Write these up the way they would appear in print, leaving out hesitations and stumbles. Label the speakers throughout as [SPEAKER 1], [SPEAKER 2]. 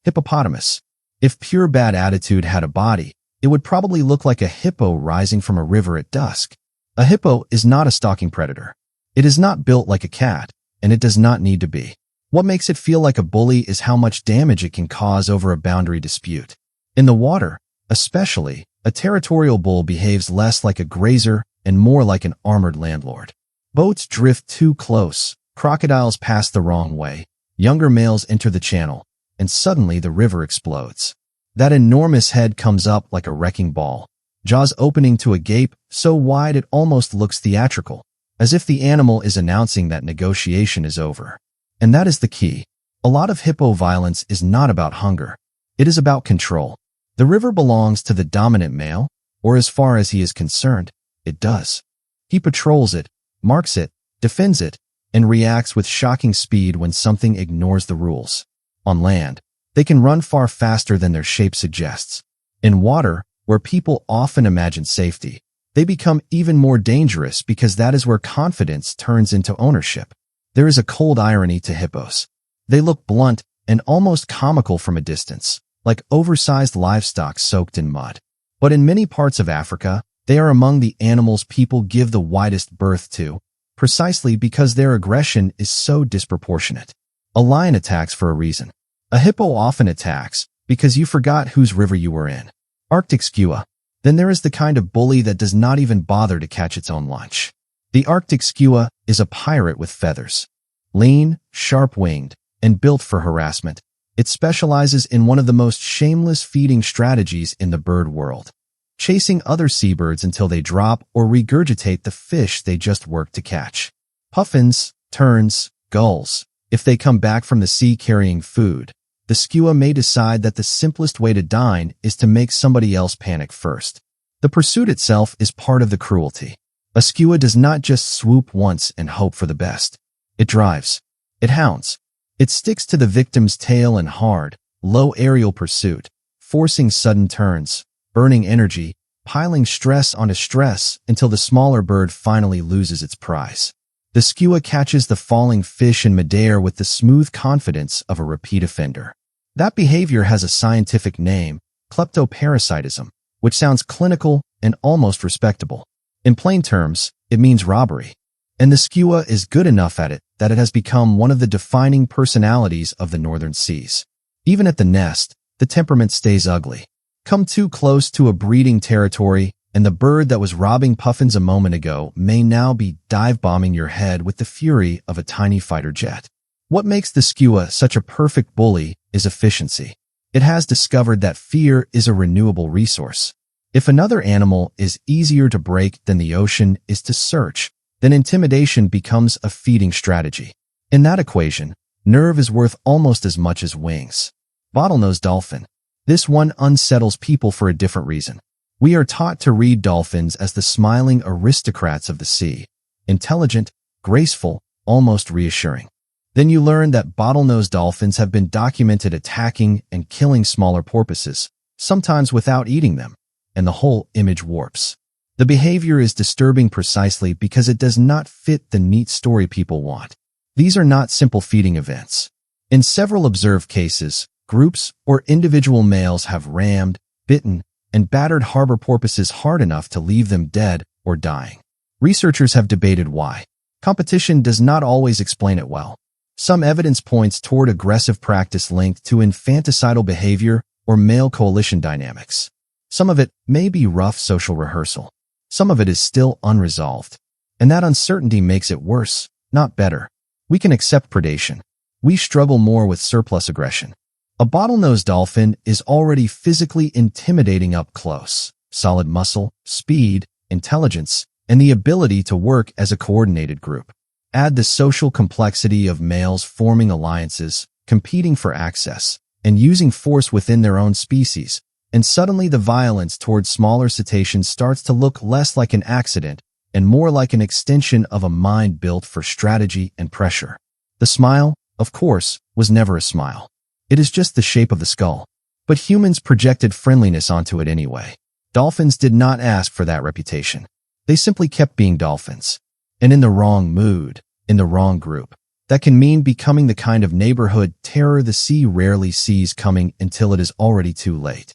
[SPEAKER 1] Hippopotamus. If pure bad attitude had a body, it would probably look like a hippo rising from a river at dusk. A hippo is not a stalking predator. It is not built like a cat, and it does not need to be. What makes it feel like a bully is how much damage it can cause over a boundary dispute. In the water, especially, a territorial bull behaves less like a grazer and more like an armored landlord. Boats drift too close, crocodiles pass the wrong way, younger males enter the channel, and suddenly the river explodes. That enormous head comes up like a wrecking ball, jaws opening to a gape so wide it almost looks theatrical, as if the animal is announcing that negotiation is over. And that is the key. A lot of hippo violence is not about hunger. It is about control. The river belongs to the dominant male, or as far as he is concerned, it does. He patrols it, marks it, defends it, and reacts with shocking speed when something ignores the rules. On land, they can run far faster than their shape suggests. In water, where people often imagine safety, they become even more dangerous because that is where confidence turns into ownership. There is a cold irony to hippos. They look blunt and almost comical from a distance, like oversized livestock soaked in mud. But in many parts of Africa, they are among the animals people give the widest berth to, precisely because their aggression is so disproportionate. A lion attacks for a reason. A hippo often attacks because you forgot whose river you were in. Arctic skua. Then there is the kind of bully that does not even bother to catch its own lunch. The Arctic skua is a pirate with feathers. Lean, sharp-winged, and built for harassment, it specializes in one of the most shameless feeding strategies in the bird world, chasing other seabirds until they drop or regurgitate the fish they just worked to catch. Puffins, terns, gulls. If they come back from the sea carrying food, the skua may decide that the simplest way to dine is to make somebody else panic first. The pursuit itself is part of the cruelty. A skua does not just swoop once and hope for the best. It drives. It hounds. It sticks to the victim's tail in hard, low aerial pursuit, forcing sudden turns, burning energy, piling stress onto stress until the smaller bird finally loses its prize. The skua catches the falling fish in midair with the smooth confidence of a repeat offender. That behavior has a scientific name, kleptoparasitism, which sounds clinical and almost respectable. In plain terms, it means robbery. And the skua is good enough at it that it has become one of the defining personalities of the northern seas. Even at the nest, the temperament stays ugly. Come too close to a breeding territory, and the bird that was robbing puffins a moment ago may now be dive-bombing your head with the fury of a tiny fighter jet. What makes the skua such a perfect bully is efficiency. It has discovered that fear is a renewable resource. If another animal is easier to break than the ocean is to search, then intimidation becomes a feeding strategy. In that equation, nerve is worth almost as much as wings. Bottlenose dolphin. This one unsettles people for a different reason. We are taught to read dolphins as the smiling aristocrats of the sea, intelligent, graceful, almost reassuring. Then you learn that bottlenose dolphins have been documented attacking and killing smaller porpoises, sometimes without eating them, and the whole image warps. The behavior is disturbing precisely because it does not fit the neat story people want. These are not simple feeding events. In several observed cases, groups or individual males have rammed, bitten, and battered harbor porpoises hard enough to leave them dead or dying. Researchers have debated why. Competition does not always explain it well. Some evidence points toward aggressive practice linked to infanticidal behavior or male coalition dynamics. Some of it may be rough social rehearsal. Some of it is still unresolved. And that uncertainty makes it worse, not better. We can accept predation. We struggle more with surplus aggression. A bottlenose dolphin is already physically intimidating up close. Solid muscle, speed, intelligence, and the ability to work as a coordinated group. Add the social complexity of males forming alliances, competing for access, and using force within their own species, and suddenly the violence towards smaller cetaceans starts to look less like an accident and more like an extension of a mind built for strategy and pressure. The smile, of course, was never a smile. It is just the shape of the skull. But humans projected friendliness onto it anyway. Dolphins did not ask for that reputation. They simply kept being dolphins. And in the wrong mood, in the wrong group, That can mean becoming the kind of neighborhood terror the sea rarely sees coming until it is already too late.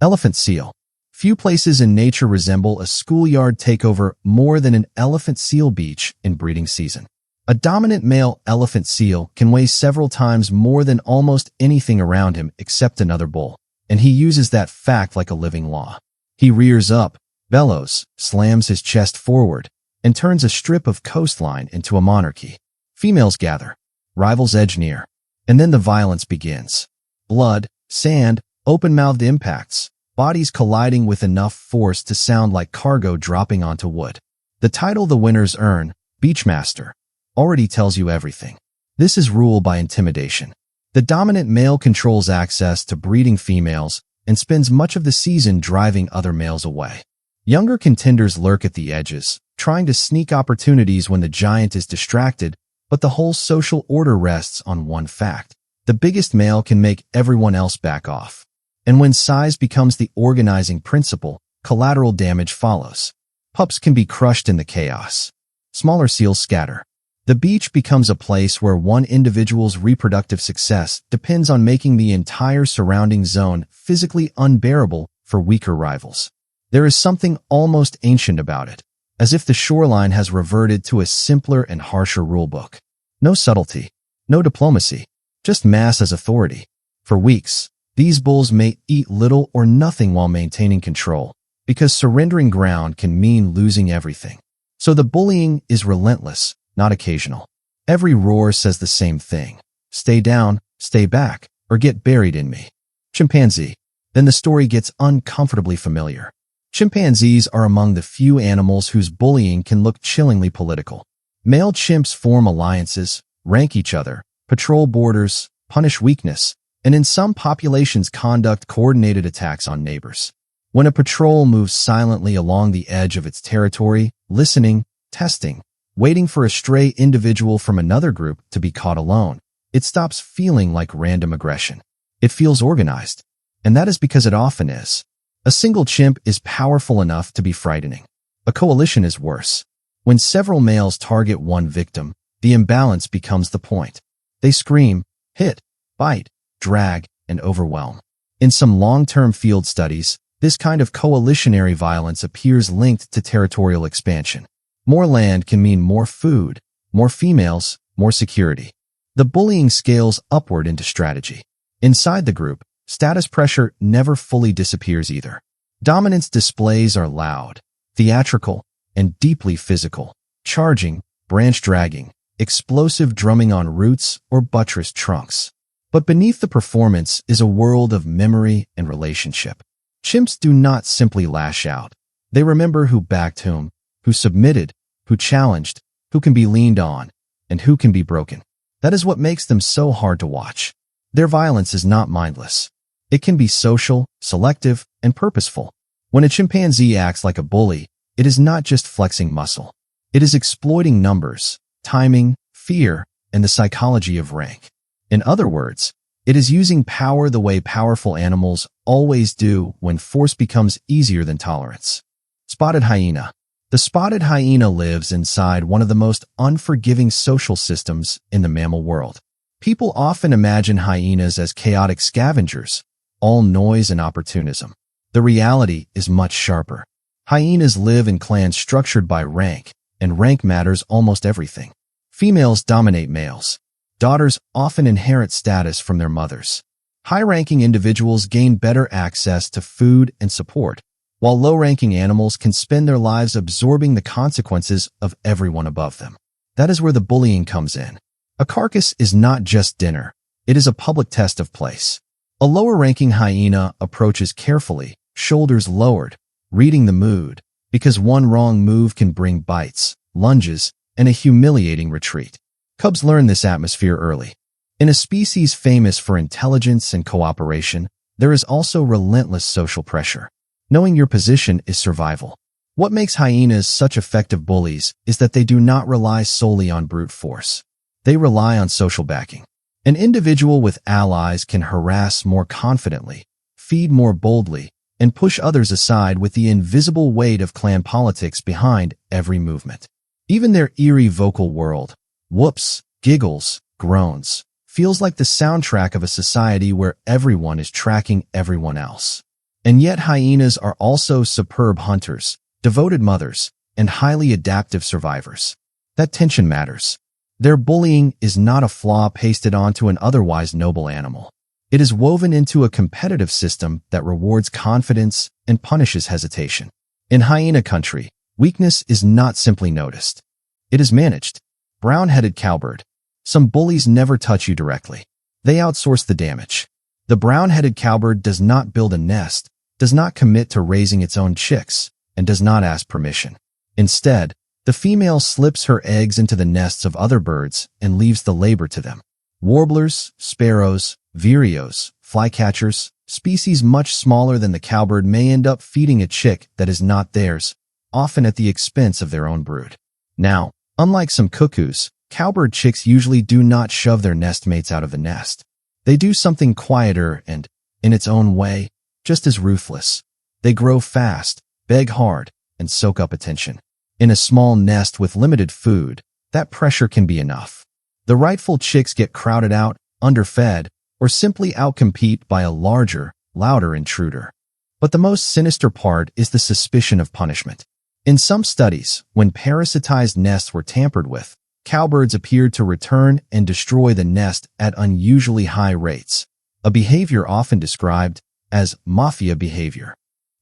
[SPEAKER 1] Elephant seal. Few places in nature resemble a schoolyard takeover more than an elephant seal beach in breeding season. A dominant male elephant seal can weigh several times more than almost anything around him except another bull, and he uses that fact like a living law. He rears up, bellows, slams his chest forward, and turns a strip of coastline into a monarchy. Females gather, rivals edge near, and then the violence begins. Blood, sand, open-mouthed impacts, bodies colliding with enough force to sound like cargo dropping onto wood. The title the winners earn, Beachmaster, already tells you everything. This is rule by intimidation. The dominant male controls access to breeding females and spends much of the season driving other males away. Younger contenders lurk at the edges, trying to sneak opportunities when the giant is distracted, but the whole social order rests on one fact. The biggest male can make everyone else back off. And when size becomes the organizing principle, collateral damage follows. Pups can be crushed in the chaos. Smaller seals scatter. The beach becomes a place where one individual's reproductive success depends on making the entire surrounding zone physically unbearable for weaker rivals. There is something almost ancient about it, as if the shoreline has reverted to a simpler and harsher rulebook. No subtlety, no diplomacy, just mass as authority. For weeks, these bulls may eat little or nothing while maintaining control, because surrendering ground can mean losing everything. So the bullying is relentless, not occasional. Every roar says the same thing. Stay down, stay back, or get buried in me. Chimpanzee. Then the story gets uncomfortably familiar. Chimpanzees are among the few animals whose bullying can look chillingly political. Male chimps form alliances, rank each other, patrol borders, punish weakness, and in some populations conduct coordinated attacks on neighbors. When a patrol moves silently along the edge of its territory, listening, testing, waiting for a stray individual from another group to be caught alone, it stops feeling like random aggression. It feels organized, and that is because it often is. A single chimp is powerful enough to be frightening. A coalition is worse. When several males target one victim, the imbalance becomes the point. They scream, hit, bite, drag, and overwhelm. In some long-term field studies, this kind of coalitionary violence appears linked to territorial expansion. More land can mean more food, more females, more security. The bullying scales upward into strategy. Inside the group, status pressure never fully disappears either. Dominance displays are loud, theatrical, and deeply physical. Charging, branch dragging, explosive drumming on roots or buttressed trunks. But beneath the performance is a world of memory and relationship. Chimps do not simply lash out. They remember who backed whom, who submitted, who challenged, who can be leaned on, and who can be broken. That is what makes them so hard to watch. Their violence is not mindless. It can be social, selective, and purposeful. When a chimpanzee acts like a bully, it is not just flexing muscle. It is exploiting numbers, timing, fear, and the psychology of rank. In other words, it is using power the way powerful animals always do when force becomes easier than tolerance. Spotted hyena. The spotted hyena lives inside one of the most unforgiving social systems in the mammal world. People often imagine hyenas as chaotic scavengers, all noise and opportunism. The reality is much sharper. Hyenas live in clans structured by rank, and rank matters almost everything. Females dominate males. Daughters often inherit status from their mothers. High-ranking individuals gain better access to food and support, while low-ranking animals can spend their lives absorbing the consequences of everyone above them. That is where the bullying comes in. A carcass is not just dinner. It is a public test of place. A lower-ranking hyena approaches carefully, shoulders lowered, reading the mood, because one wrong move can bring bites, lunges, and a humiliating retreat. Cubs learn this atmosphere early. In a species famous for intelligence and cooperation, there is also relentless social pressure. Knowing your position is survival. What makes hyenas such effective bullies is that they do not rely solely on brute force. They rely on social backing. An individual with allies can harass more confidently, feed more boldly, and push others aside with the invisible weight of clan politics behind every movement. Even their eerie vocal world, whoops, giggles, groans, feels like the soundtrack of a society where everyone is tracking everyone else. And yet hyenas are also superb hunters, devoted mothers, and highly adaptive survivors. That tension matters. Their bullying is not a flaw pasted onto an otherwise noble animal. It is woven into a competitive system that rewards confidence and punishes hesitation. In hyena country, weakness is not simply noticed. It is managed. Brown-headed cowbird. Some bullies never touch you directly. They outsource the damage. The brown-headed cowbird does not build a nest, does not commit to raising its own chicks, and does not ask permission. Instead, the female slips her eggs into the nests of other birds and leaves the labor to them. Warblers, sparrows, vireos, flycatchers, species much smaller than the cowbird may end up feeding a chick that is not theirs, often at the expense of their own brood. Now, unlike some cuckoos, cowbird chicks usually do not shove their nestmates out of the nest. They do something quieter and, in its own way, just as ruthless. They grow fast, beg hard, and soak up attention. In a small nest with limited food, that pressure can be enough. The rightful chicks get crowded out, underfed, or simply outcompete by a larger, louder intruder. But the most sinister part is the suspicion of punishment. In some studies, when parasitized nests were tampered with, cowbirds appeared to return and destroy the nest at unusually high rates, a behavior often described as mafia behavior.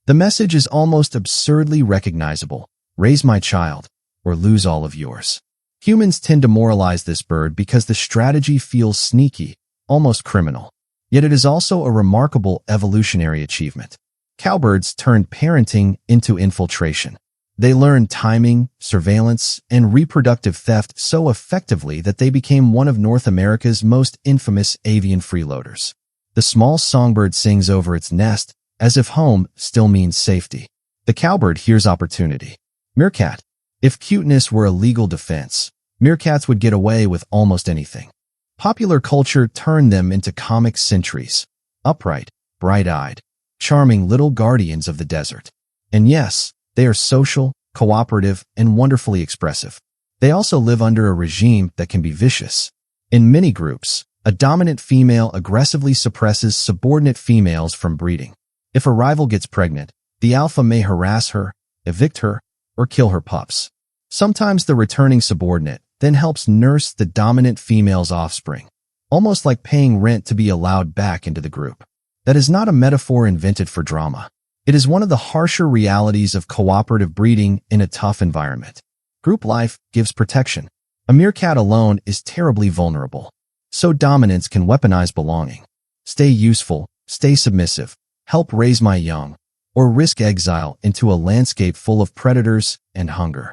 [SPEAKER 1] The message is almost absurdly recognizable: raise my child, or lose all of yours. Humans tend to moralize this bird because the strategy feels sneaky, almost criminal. Yet it is also a remarkable evolutionary achievement. Cowbirds turned parenting into infiltration. They learned timing, surveillance, and reproductive theft so effectively that they became one of North America's most infamous avian freeloaders. The small songbird sings over its nest as if home still means safety. The cowbird hears opportunity. Meerkat. If cuteness were a legal defense, meerkats would get away with almost anything. Popular culture turned them into comic sentries, upright, bright-eyed, charming little guardians of the desert. And yes, they are social, cooperative, and wonderfully expressive. They also live under a regime that can be vicious. In many groups, a dominant female aggressively suppresses subordinate females from breeding. If a rival gets pregnant, the alpha may harass her, evict her, or kill her pups. Sometimes the returning subordinate then helps nurse the dominant female's offspring, almost like paying rent to be allowed back into the group. That is not a metaphor invented for drama. It is one of the harsher realities of cooperative breeding in a tough environment. Group life gives protection. A meerkat alone is terribly vulnerable. So dominance can weaponize belonging. Stay useful, stay submissive, help raise my young, or risk exile into a landscape full of predators and hunger.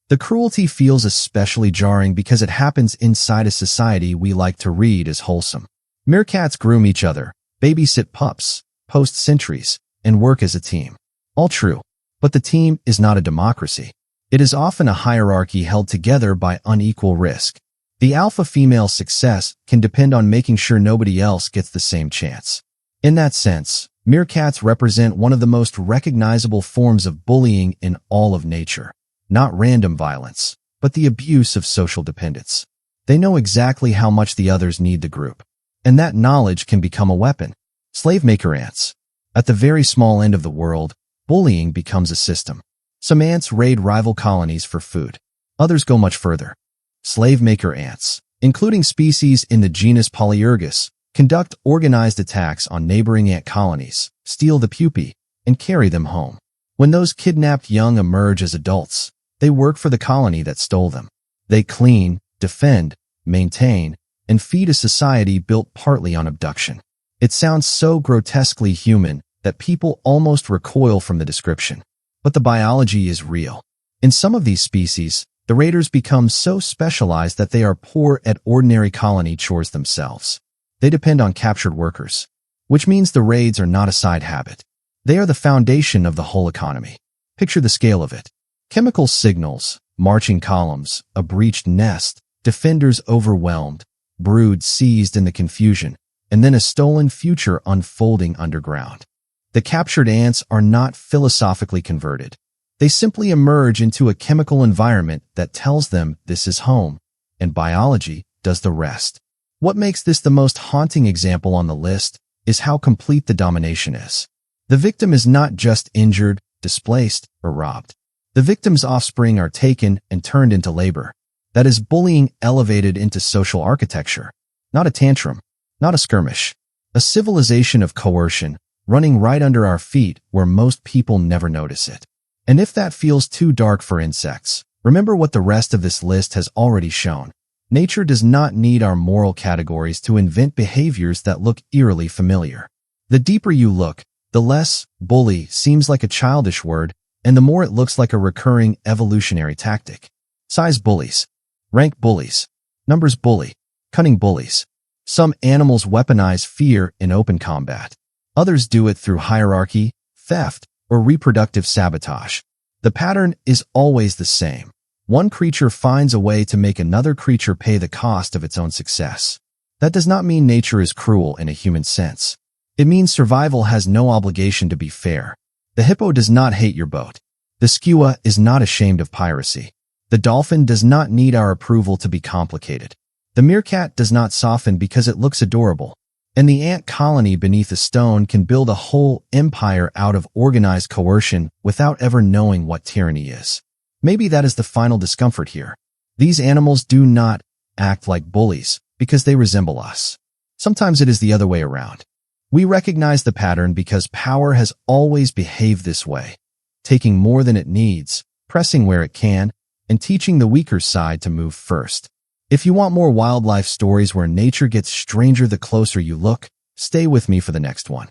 [SPEAKER 1] The cruelty feels especially jarring because it happens inside a society we like to read as wholesome. Meerkats groom each other, babysit pups, post sentries, and work as a team. All true, but the team is not a democracy. It is often a hierarchy held together by unequal risk. The alpha female's success can depend on making sure nobody else gets the same chance. In that sense, meerkats represent one of the most recognizable forms of bullying in all of nature. Not random violence, but the abuse of social dependence. They know exactly how much the others need the group, and that knowledge can become a weapon. Slave-maker ants. At the very small end of the world, bullying becomes a system. Some ants raid rival colonies for food. Others go much further. Slave-maker ants, including species in the genus Polyergus, conduct organized attacks on neighboring ant colonies, steal the pupae, and carry them home. When those kidnapped young emerge as adults, they work for the colony that stole them. They clean, defend, maintain, and feed a society built partly on abduction. It sounds so grotesquely human that people almost recoil from the description. But the biology is real. In some of these species, the raiders become so specialized that they are poor at ordinary colony chores themselves. They depend on captured workers, which means the raids are not a side habit. They are the foundation of the whole economy. Picture the scale of it. Chemical signals, marching columns, a breached nest, defenders overwhelmed, brood seized in the confusion, and then a stolen future unfolding underground. The captured ants are not philosophically converted. They simply emerge into a chemical environment that tells them this is home, and biology does the rest. What makes this the most haunting example on the list is how complete the domination is. The victim is not just injured, displaced, or robbed. The victim's offspring are taken and turned into labor. That is bullying elevated into social architecture. Not a tantrum, not a skirmish. A civilization of coercion running right under our feet where most people never notice it. And if that feels too dark for insects, remember what the rest of this list has already shown. Nature does not need our moral categories to invent behaviors that look eerily familiar. The deeper you look, the less bully seems like a childish word, and the more it looks like a recurring evolutionary tactic. Size bullies, rank bullies, numbers bully, cunning bullies. Some animals weaponize fear in open combat. Others do it through hierarchy, theft, or reproductive sabotage. The pattern is always the same. One creature finds a way to make another creature pay the cost of its own success. That does not mean nature is cruel in a human sense. It means survival has no obligation to be fair. The hippo does not hate your boat. The skua is not ashamed of piracy. The dolphin does not need our approval to be complicated. The meerkat does not soften because it looks adorable. And the ant colony beneath a stone can build a whole empire out of organized coercion without ever knowing what tyranny is. Maybe that is the final discomfort here. These animals do not act like bullies because they resemble us. Sometimes it is the other way around. We recognize the pattern because power has always behaved this way, taking more than it needs, pressing where it can, and teaching the weaker side to move first. If you want more wildlife stories where nature gets stranger the closer you look, stay with me for the next one.